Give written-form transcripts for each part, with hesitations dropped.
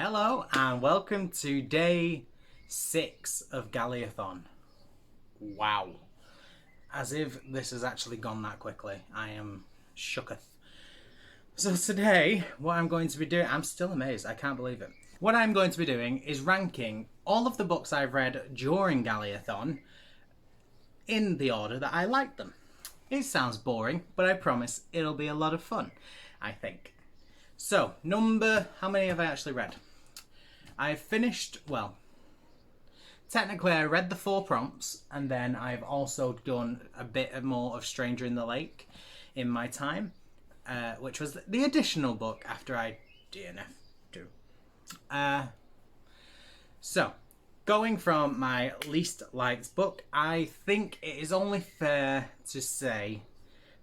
Hello and welcome to day 6 of Galleyathon. Wow. As if this has actually gone that quickly. I am shooketh. So today, what I'm going to be doing, I'm still amazed, I can't believe it. What I'm going to be doing is ranking all of the books I've read during Galleyathon in the order that I liked them. It sounds boring, but I promise it'll be a lot of fun, I think. So, how many have I actually read? I've finished, well, technically I read the 4 prompts, and then I've also done a bit more of Stranger in the Lake in my time, which was the additional book after I DNF'd. So, going from my least liked book, I think it is only fair to say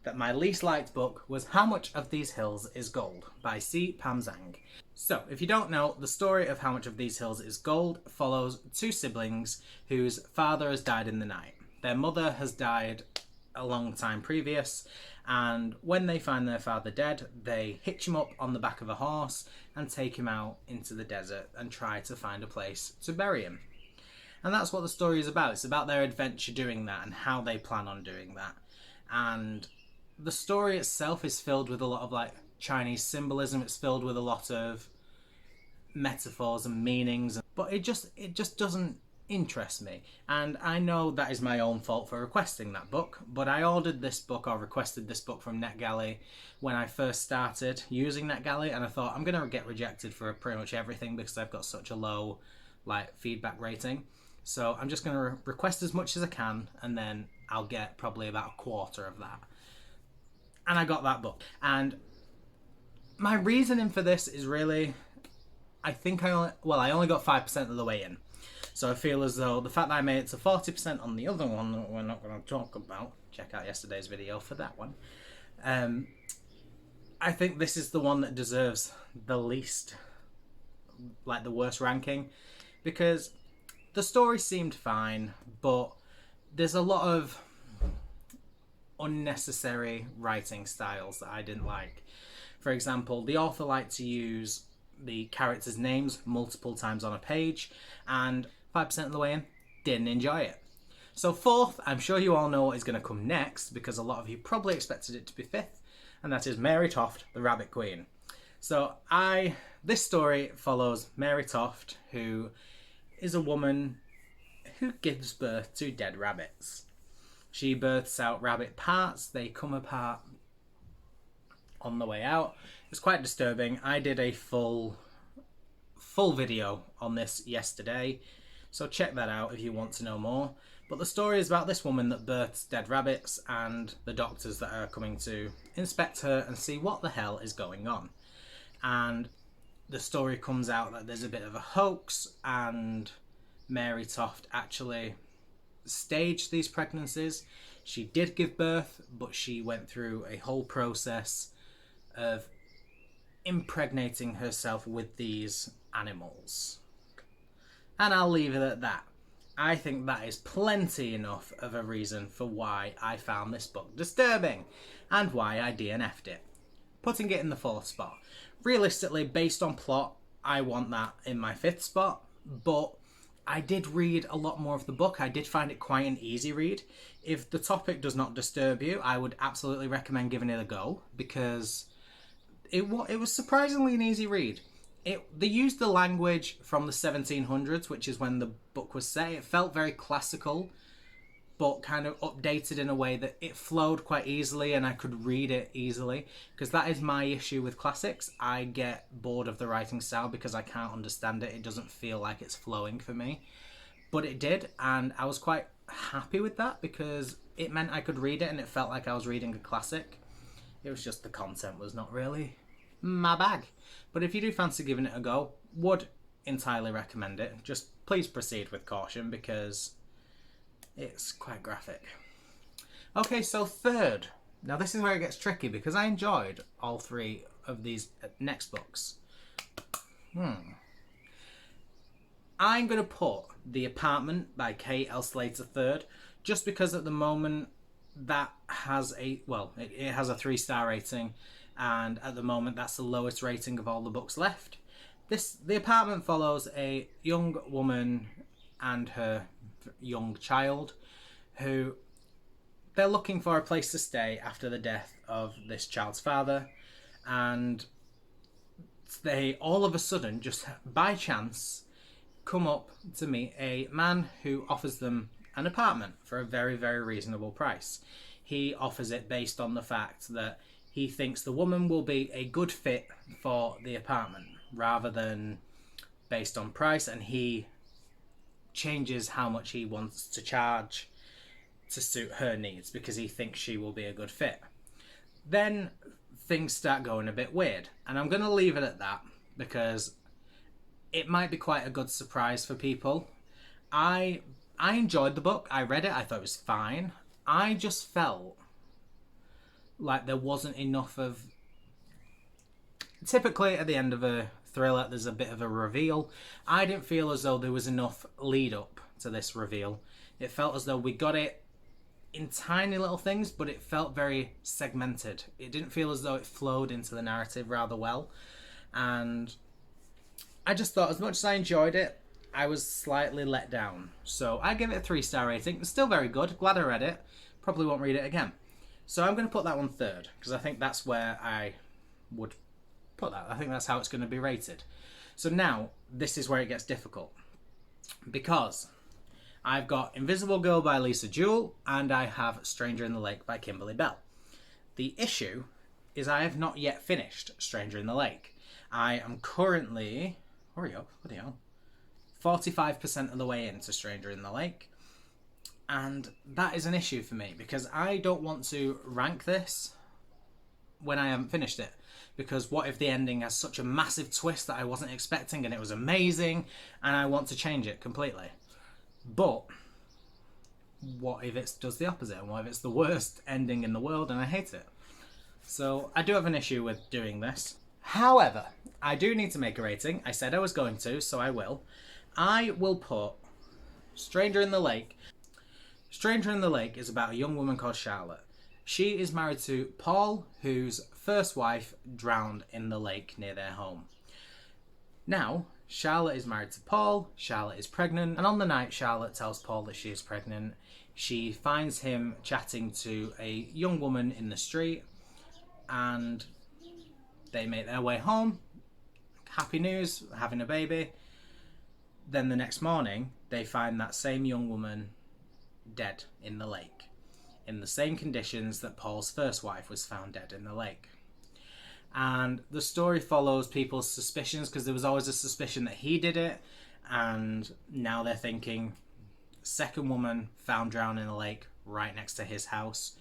that my least liked book was How Much of These Hills Is Gold by C. Pam Zhang. So, if you don't know, the story of How Much of These Hills Is Gold follows 2 siblings whose father has died in the night. Their mother has died a long time previous, and when they find their father dead, they hitch him up on the back of a horse and take him out into the desert and try to find a place to bury him. And that's what the story is about. It's about their adventure doing that and how they plan on doing that. And the story itself is filled with a lot of Chinese symbolism. It's filled with a lot of metaphors and meanings, but it just doesn't interest me. And I know that is my own fault for requesting that book, but I ordered this book or requested this book from NetGalley when I first started using NetGalley, and I thought I'm going to get rejected for pretty much everything because I've got such a low feedback rating. So I'm just going to request as much as I can, and then I'll get probably about a quarter of that. And I got that book. And my reasoning for this is really, I think I only got 5% of the way in. So I feel as though the fact that I made it to 40% on the other one that we're not going to talk about, check out yesterday's video for that one, I think this is the one that deserves the least, the worst ranking, because the story seemed fine, but there's a lot of unnecessary writing styles that I didn't like. For example, the author liked to use the characters' names multiple times on a page, and 5% of the way in, didn't enjoy it. So 4th, I'm sure you all know what is going to come next, because a lot of you probably expected it to be 5th, and that is Mary Toft, the Rabbit Queen. So this story follows Mary Toft, who is a woman who gives birth to dead rabbits. She births out rabbit parts, they come apart on the way out. It's quite disturbing. I did a full video on this yesterday, so check that out if you want to know more. But the story is about this woman that births dead rabbits and the doctors that are coming to inspect her and see what the hell is going on. And the story comes out that there's a bit of a hoax, and Mary Toft actually staged these pregnancies. She did give birth, but she went through a whole process of impregnating herself with these animals. And I'll leave it at that. I think that is plenty enough of a reason for why I found this book disturbing and why I DNF'd it, putting it in the 4th spot. Realistically, based on plot, I want that in my 5th spot, but I did read a lot more of the book. I did find it quite an easy read. If the topic does not disturb you, I would absolutely recommend giving it a go, because it was surprisingly an easy read. They used the language from the 1700s, which is when the book was set. It felt very classical, but kind of updated in a way that it flowed quite easily and I could read it easily, because that is my issue with classics. I get bored of the writing style because I can't understand it. It doesn't feel like it's flowing for me. But it did, and I was quite happy with that because it meant I could read it and it felt like I was reading a classic. It was just the content was not really my bag. But if you do fancy giving it a go, would entirely recommend it. Just please proceed with caution because it's quite graphic. Okay, so 3rd. Now this is where it gets tricky because I enjoyed all 3 of these next books. I'm going to put The Apartment by Kate L. Slater III, just because at the moment that has it has a 3-star rating, and at the moment that's the lowest rating of all the books left. The apartment follows a young woman and her young child who they're looking for a place to stay after the death of this child's father, and they all of a sudden, just by chance, come up to meet a man who offers them an apartment for a very, very reasonable price. He offers it based on the fact that he thinks the woman will be a good fit for the apartment rather than based on price, and he changes how much he wants to charge to suit her needs because he thinks she will be a good fit. Then things start going a bit weird, and I'm going to leave it at that because it might be quite a good surprise for people. I enjoyed the book. I read it. I thought it was fine. I just felt like there wasn't enough of... Typically at the end of a thriller there's a bit of a reveal. I didn't feel as though there was enough lead up to this reveal. It felt as though we got it in tiny little things, but it felt very segmented. It didn't feel as though it flowed into the narrative rather well. And I just thought, as much as I enjoyed it, I was slightly let down. So I give it a 3-star rating. It's still very good. Glad I read it. Probably won't read it again. So I'm going to put that one third, because I think that's where I would put that. I think that's how it's going to be rated. So now, this is where it gets difficult. Because I've got Invisible Girl by Lisa Jewell, and I have Stranger in the Lake by Kimberly Bell. The issue is I have not yet finished Stranger in the Lake. I am currently... Hurry up, bloody hell. 45% of the way into Stranger in the Lake. And that is an issue for me, because I don't want to rank this when I haven't finished it. Because what if the ending has such a massive twist that I wasn't expecting and it was amazing, and I want to change it completely? But what if it does the opposite? And what if it's the worst ending in the world and I hate it? So I do have an issue with doing this. However, I do need to make a rating. I said I was going to, so I will. I will put Stranger in the Lake. Stranger in the Lake is about a young woman called Charlotte. She is married to Paul, whose first wife drowned in the lake near their home. Now, Charlotte is married to Paul, Charlotte is pregnant, and on the night Charlotte tells Paul that she is pregnant, she finds him chatting to a young woman in the street, and they make their way home. Happy news, having a baby. Then the next morning, they find that same young woman dead in the lake, in the same conditions that Paul's first wife was found dead in the lake. And the story follows people's suspicions, because there was always a suspicion that he did it, and now they're thinking, second woman found drowned in a lake right next to his house.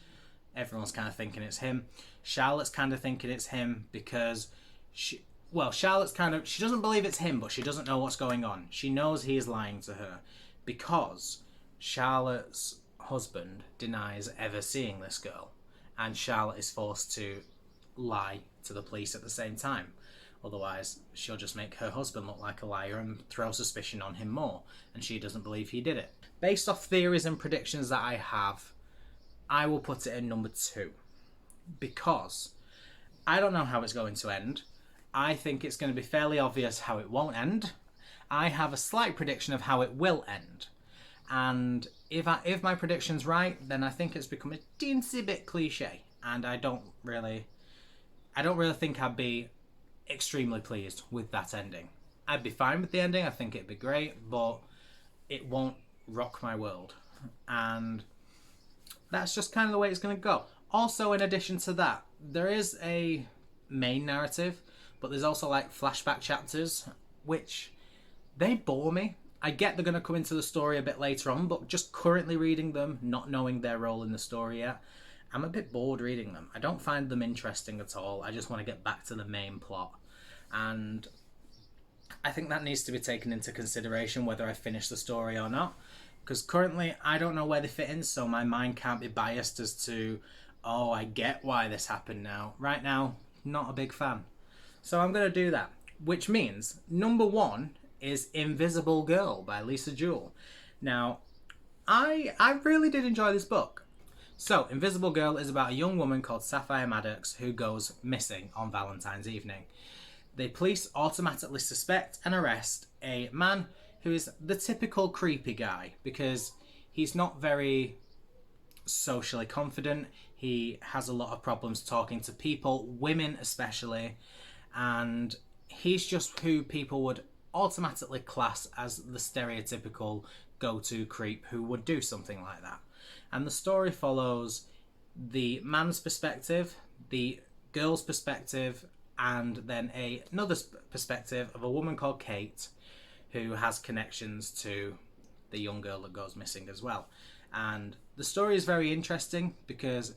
Everyone's kind of thinking it's him. Charlotte's kind of thinking it's him because she doesn't believe it's him, but she doesn't know what's going on. She knows he is lying to her because Charlotte's husband denies ever seeing this girl, and Charlotte is forced to lie to the police at the same time. Otherwise, she'll just make her husband look like a liar and throw suspicion on him more, and she doesn't believe he did it. Based off theories and predictions that I have, I will put it in number 2, because I don't know how it's going to end. I think it's going to be fairly obvious how it won't end. I have a slight prediction of how it will end. And if my prediction's right, then I think it's become a teensy bit cliche, and I don't really think I'd be extremely pleased with that ending. I'd be fine with the ending. I think it'd be great, but it won't rock my world, and that's just kind of the way it's going to go. Also, in addition to that, there is a main narrative, but there's also like flashback chapters, which they bore me. I get they're going to come into the story a bit later on, but just currently reading them, not knowing their role in the story yet, I'm a bit bored reading them. I don't find them interesting at all. I just want to get back to the main plot. And I think that needs to be taken into consideration whether I finish the story or not. Because currently I don't know where they fit in, so my mind can't be biased as to, oh, I get why this happened now. Right now, not a big fan. So I'm going to do that. Which means number 1 is Invisible Girl by Lisa Jewell. Now, I really did enjoy this book. So, Invisible Girl is about a young woman called Sapphire Maddox who goes missing on Valentine's evening. the police automatically suspect and arrest a man who is the typical creepy guy because he's not very socially confident. He has a lot of problems talking to people, women especially, and he's just who people would automatically class as the stereotypical go-to creep who would do something like that. And the story follows the man's perspective, the girl's perspective, and then another perspective of a woman called Kate who has connections to the young girl that goes missing as well. And the story is very interesting because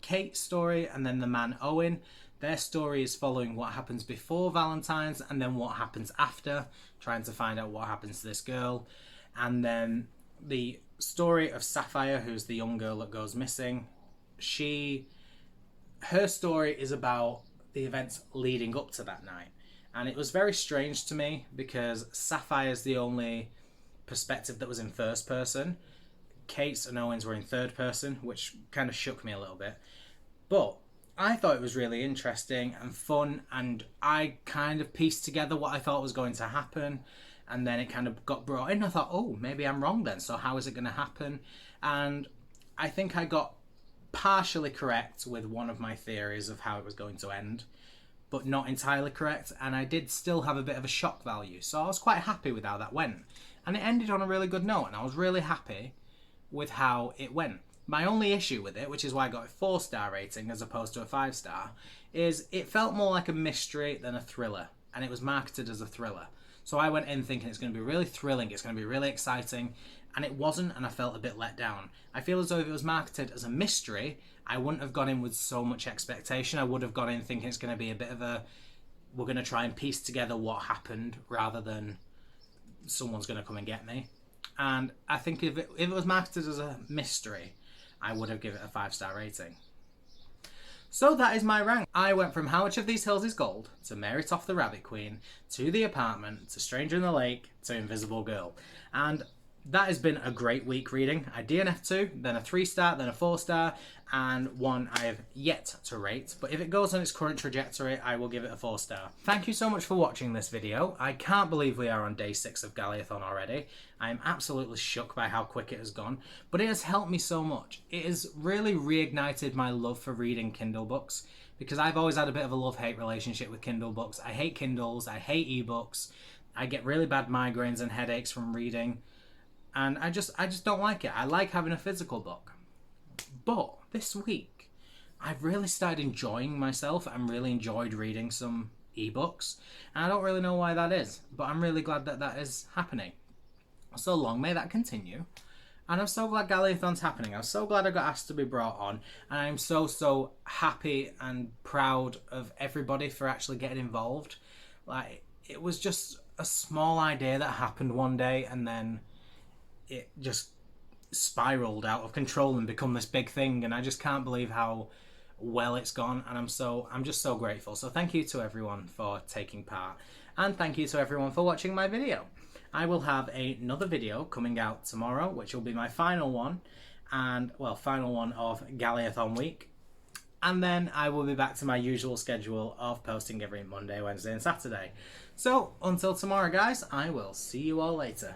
Kate's story and then the man Owen, their story is following what happens before Valentine's and then what happens after, trying to find out what happens to this girl. And then the story of Sapphire, who's the young girl that goes missing, her story is about the events leading up to that night. And it was very strange to me because Sapphire's the only perspective that was in first person. Kate's and Owen's were in third person, which kind of shook me a little bit. But I thought it was really interesting and fun, and I kind of pieced together what I thought was going to happen, and then it kind of got brought in. I thought, oh, maybe I'm wrong then, so how is it going to happen? And I think I got partially correct with one of my theories of how it was going to end, but not entirely correct, and I did still have a bit of a shock value, so I was quite happy with how that went. And it ended on a really good note, and I was really happy with how it went. My only issue with it, which is why I got a 4-star rating as opposed to a 5-star, is it felt more like a mystery than a thriller, and it was marketed as a thriller. So I went in thinking it's going to be really thrilling, it's going to be really exciting, and it wasn't, and I felt a bit let down. I feel as though if it was marketed as a mystery, I wouldn't have gone in with so much expectation. I would have gone in thinking it's going to be a bit of a, we're going to try and piece together what happened rather than someone's going to come and get me. And I think if it was marketed as a mystery, I would have given it a 5-star rating. So that is my rank. I went from How Much of These Hills Is Gold to Mary Toft the Rabbit Queen to The Apartment to Stranger in the Lake to Invisible Girl. And that has been a great week reading. I DNF'd 2, then a 3-star, then a 4-star, and one I have yet to rate. But if it goes on its current trajectory, I will give it a 4-star. Thank you so much for watching this video. I can't believe we are on day 6 of Galleyathon already. I am absolutely shook by how quick it has gone, but it has helped me so much. It has really reignited my love for reading Kindle books, because I've always had a bit of a love-hate relationship with Kindle books. I hate Kindles, I hate ebooks, I get really bad migraines and headaches from reading, and I just don't like it. I like having a physical book. But this week, I've really started enjoying myself and really enjoyed reading some ebooks. And I don't really know why that is, but I'm really glad that that is happening. So long may that continue. And I'm so glad Galleyathon's happening. I'm so glad I got asked to be brought on. And I'm so happy and proud of everybody for actually getting involved. Like, it was just a small idea that happened one day, and then it just spiraled out of control and become this big thing, and I just can't believe how well it's gone, and I'm just so grateful. So thank you to everyone for taking part, and thank you to everyone for watching my video. I will have another video coming out tomorrow, which will be my final one, and well, final one of Galleyathon week, and then I will be back to my usual schedule of posting every Monday, Wednesday and Saturday. So until tomorrow guys, I will see you all later.